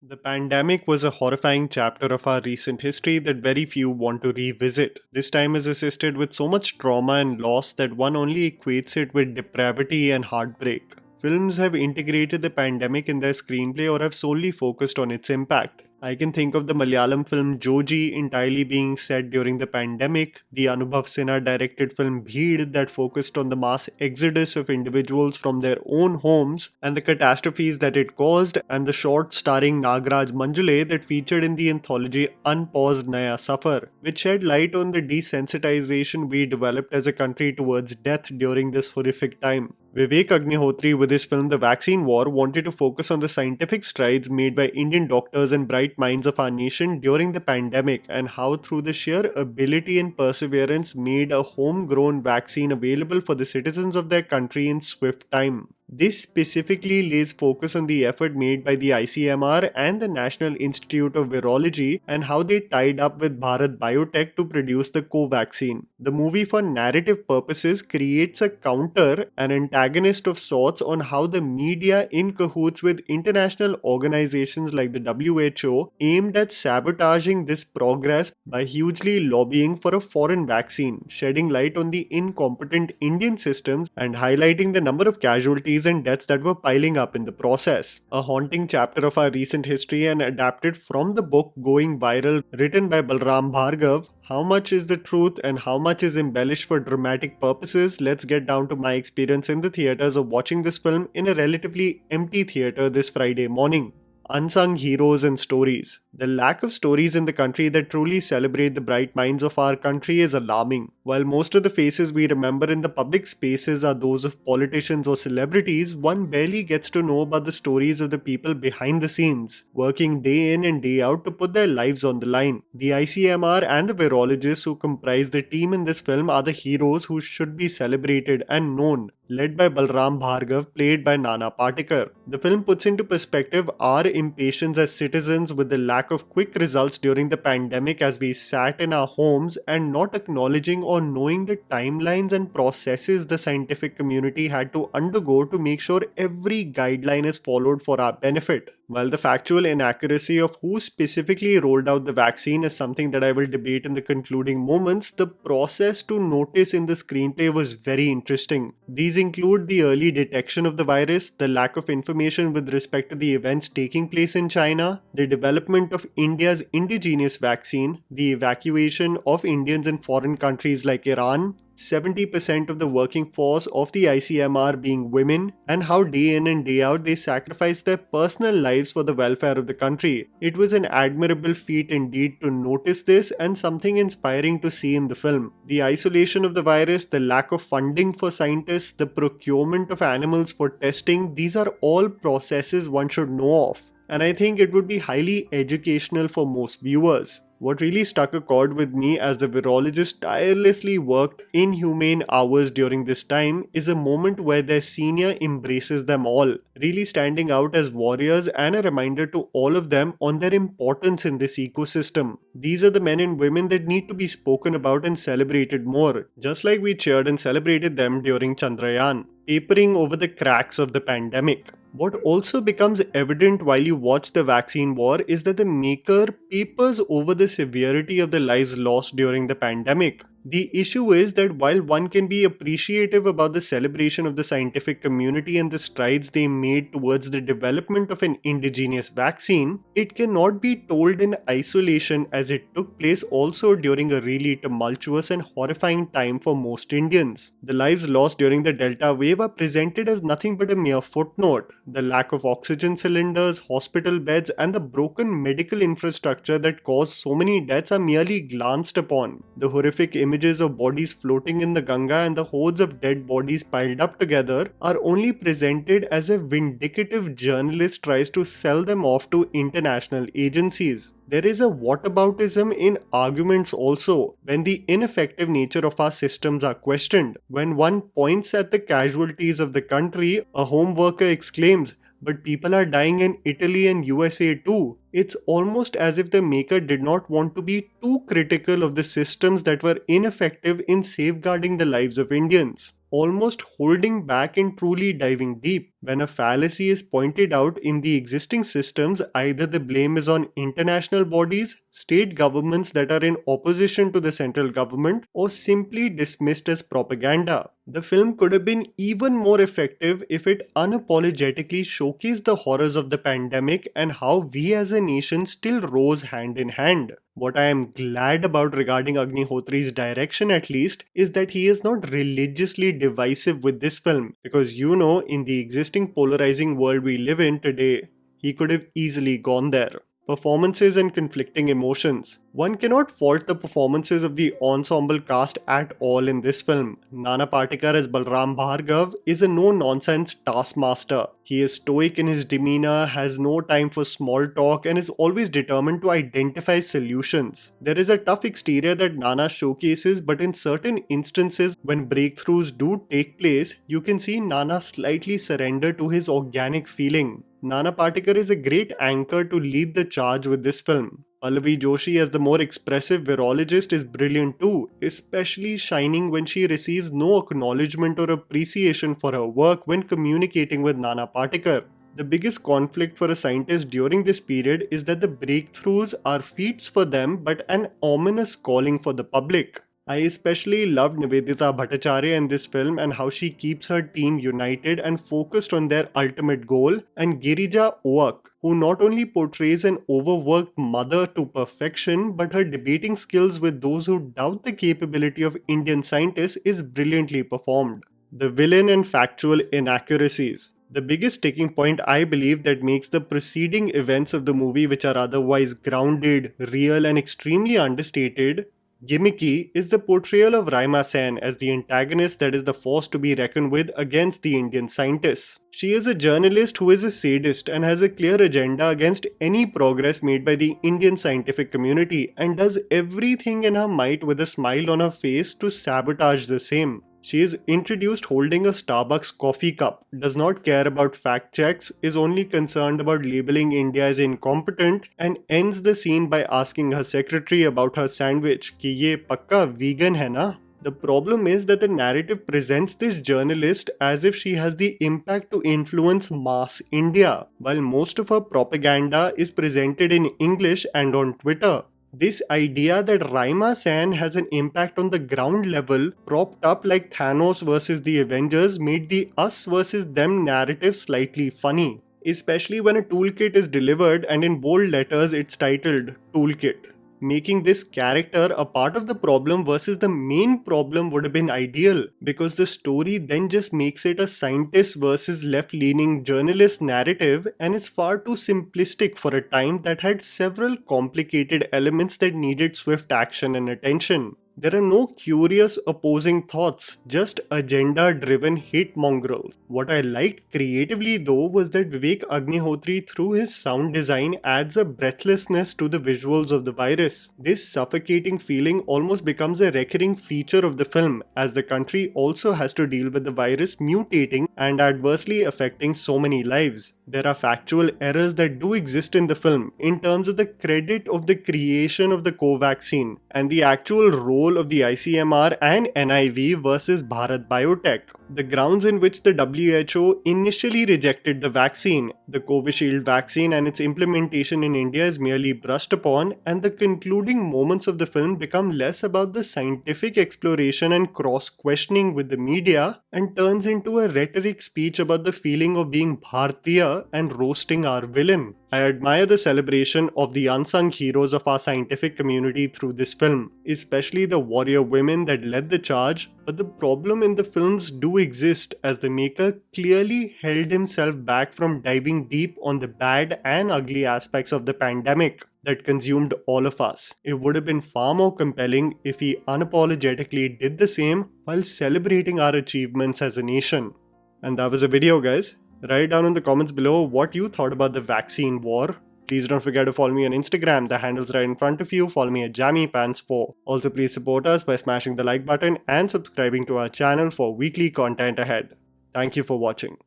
The pandemic was a horrifying chapter of our recent history that very few want to revisit. This time is assisted with so much trauma and loss that one only equates it with depravity and heartbreak. Films have integrated the pandemic in their screenplay or have solely focused on its impact. I can think of the Malayalam film Joji entirely being set during the pandemic, the Anubhav Sinha directed film Bheed that focused on the mass exodus of individuals from their own homes and the catastrophes that it caused, and the short starring Nagraj Manjule that featured in the anthology Unpaused Naya Safar, which shed light on the desensitization we developed as a country towards death during this horrific time. Vivek Agnihotri, with his film The Vaccine War, wanted to focus on the scientific strides made by Indian doctors and bright minds of our nation during the pandemic and how, through the sheer ability and perseverance, made a homegrown vaccine available for the citizens of their country in swift time. This specifically lays focus on the effort made by the ICMR and the National Institute of Virology and how they tied up with Bharat Biotech to produce the Covaxin. The movie, for narrative purposes, creates a counter, an antagonist of sorts, on how the media, in cahoots with international organizations like the WHO, aimed at sabotaging this progress by hugely lobbying for a foreign vaccine, shedding light on the incompetent Indian systems and highlighting the number of casualties and deaths that were piling up in the process. A haunting chapter of our recent history and adapted from the book Going Viral, written by Balram Bhargav. How much is the truth and how much is embellished for dramatic purposes? Let's get down to my experience in the theaters of watching this film in a relatively empty theater this Friday morning. Unsung heroes and stories. The lack of stories in the country that truly celebrate the bright minds of our country is alarming. While most of the faces we remember in the public spaces are those of politicians or celebrities, one barely gets to know about the stories of the people behind the scenes, working day in and day out to put their lives on the line. The ICMR and the virologists who comprise the team in this film are the heroes who should be celebrated and known, led by Balram Bhargav, played by Nana Patekar. The film puts into perspective our impatience as citizens with the lack of quick results during the pandemic as we sat in our homes and not acknowledging or knowing the timelines and processes the scientific community had to undergo to make sure every guideline is followed for our benefit. While the factual inaccuracy of who specifically rolled out the vaccine is something that I will debate in the concluding moments, the process to notice in the screenplay was very interesting. These include the early detection of the virus, the lack of information with respect to the events taking place in China, the development of India's indigenous vaccine, the evacuation of Indians in foreign countries like Iran, 70% of the working force of the ICMR being women, and how day in and day out they sacrifice their personal lives for the welfare of the country. It was an admirable feat indeed to notice this and something inspiring to see in the film. The isolation of the virus, the lack of funding for scientists, the procurement of animals for testing, these are all processes one should know of. And I think it would be highly educational for most viewers. What really struck a chord with me as the virologist tirelessly worked inhumane hours during this time is a moment where their senior embraces them all, really standing out as warriors and a reminder to all of them on their importance in this ecosystem. These are the men and women that need to be spoken about and celebrated more, just like we cheered and celebrated them during Chandrayaan, papering over the cracks of the pandemic. What also becomes evident while you watch the vaccine war is that the maker papers over the severity of the lives lost during the pandemic. The issue is that while one can be appreciative about the celebration of the scientific community and the strides they made towards the development of an indigenous vaccine, it cannot be told in isolation as it took place also during a really tumultuous and horrifying time for most Indians. The lives lost during the Delta wave are presented as nothing but a mere footnote. The lack of oxygen cylinders, hospital beds, and the broken medical infrastructure that caused so many deaths are merely glanced upon. The horrific images of bodies floating in the Ganga and the hordes of dead bodies piled up together are only presented as a vindictive journalist tries to sell them off to international agencies. There is a whataboutism in arguments also when the ineffective nature of our systems are questioned. When one points at the casualties of the country, a home worker exclaims, "But people are dying in Italy and USA too." It's almost as if the maker did not want to be too critical of the systems that were ineffective in safeguarding the lives of Indians, almost holding back and truly diving deep. When a fallacy is pointed out in the existing systems, either the blame is on international bodies, state governments that are in opposition to the central government, or simply dismissed as propaganda. The film could have been even more effective if it unapologetically showcased the horrors of the pandemic and how we as a nation still rose hand in hand. What I am glad about regarding Agnihotri's direction, at least, is that he is not religiously divisive with this film, because in the existing polarizing world we live in today, he could have easily gone there. Performances and conflicting emotions. One cannot fault the performances of the ensemble cast at all in this film. Nana Patekar as Balram Bhargav is a no-nonsense taskmaster. He is stoic in his demeanor, has no time for small talk, and is always determined to identify solutions. There is a tough exterior that Nana showcases, but in certain instances when breakthroughs do take place, you can see Nana slightly surrender to his organic feeling. Nana Patekar is a great anchor to lead the charge with this film. Pallavi Joshi as the more expressive virologist is brilliant too, especially shining when she receives no acknowledgement or appreciation for her work when communicating with Nana Patekar. The biggest conflict for a scientist during this period is that the breakthroughs are feats for them but an ominous calling for the public. I especially loved Nivedita Bhattacharya in this film and how she keeps her team united and focused on their ultimate goal, and Girija Oak, who not only portrays an overworked mother to perfection, but her debating skills with those who doubt the capability of Indian scientists is brilliantly performed. The villain and factual inaccuracies. The biggest sticking point I believe that makes the preceding events of the movie, which are otherwise grounded, real and extremely understated, gimmicky, is the portrayal of Raima Sen as the antagonist that is the force to be reckoned with against the Indian scientists. She is a journalist who is a sadist and has a clear agenda against any progress made by the Indian scientific community and does everything in her might with a smile on her face to sabotage the same. She is introduced holding a Starbucks coffee cup, does not care about fact checks, is only concerned about labeling India as incompetent, and ends the scene by asking her secretary about her sandwich, कि ये पक्का vegan है ना? The problem is that the narrative presents this journalist as if she has the impact to influence mass India, while most of her propaganda is presented in English and on Twitter. This idea that Raima Sen has an impact on the ground level, propped up like Thanos versus the Avengers, made the us versus them narrative slightly funny, especially when a toolkit is delivered and in bold letters it's titled Toolkit. Making this character a part of the problem versus the main problem would have been ideal, because the story then just makes it a scientist versus left-leaning journalist narrative, and it's far too simplistic for a time that had several complicated elements that needed swift action and attention. There are no curious opposing thoughts, just agenda-driven hate mongrels. What I liked creatively though was that Vivek Agnihotri through his sound design adds a breathlessness to the visuals of the virus. This suffocating feeling almost becomes a recurring feature of the film, as the country also has to deal with the virus mutating and adversely affecting so many lives. There are factual errors that do exist in the film in terms of the credit of the creation of the co-vaccine and the actual role of the ICMR and NIV versus Bharat Biotech, the grounds in which the WHO initially rejected the vaccine, the Covishield vaccine and its implementation in India is merely brushed upon, and the concluding moments of the film become less about the scientific exploration and cross-questioning with the media and turns into a rhetoric speech about the feeling of being Bharatiya and roasting our villain. I admire the celebration of the unsung heroes of our scientific community through this film, especially the warrior women that led the charge, but the problem in the films do exist, as the maker clearly held himself back from diving deep on the bad and ugly aspects of the pandemic that consumed all of us. It would have been far more compelling if he unapologetically did the same while celebrating our achievements as a nation. And that was a video, guys. Write down in the comments below what you thought about the vaccine war. Please don't forget to follow me on Instagram, the handle's right in front of you. Follow me at JammyPants4. Also, please support us by smashing the like button and subscribing to our channel for weekly content ahead. Thank you for watching.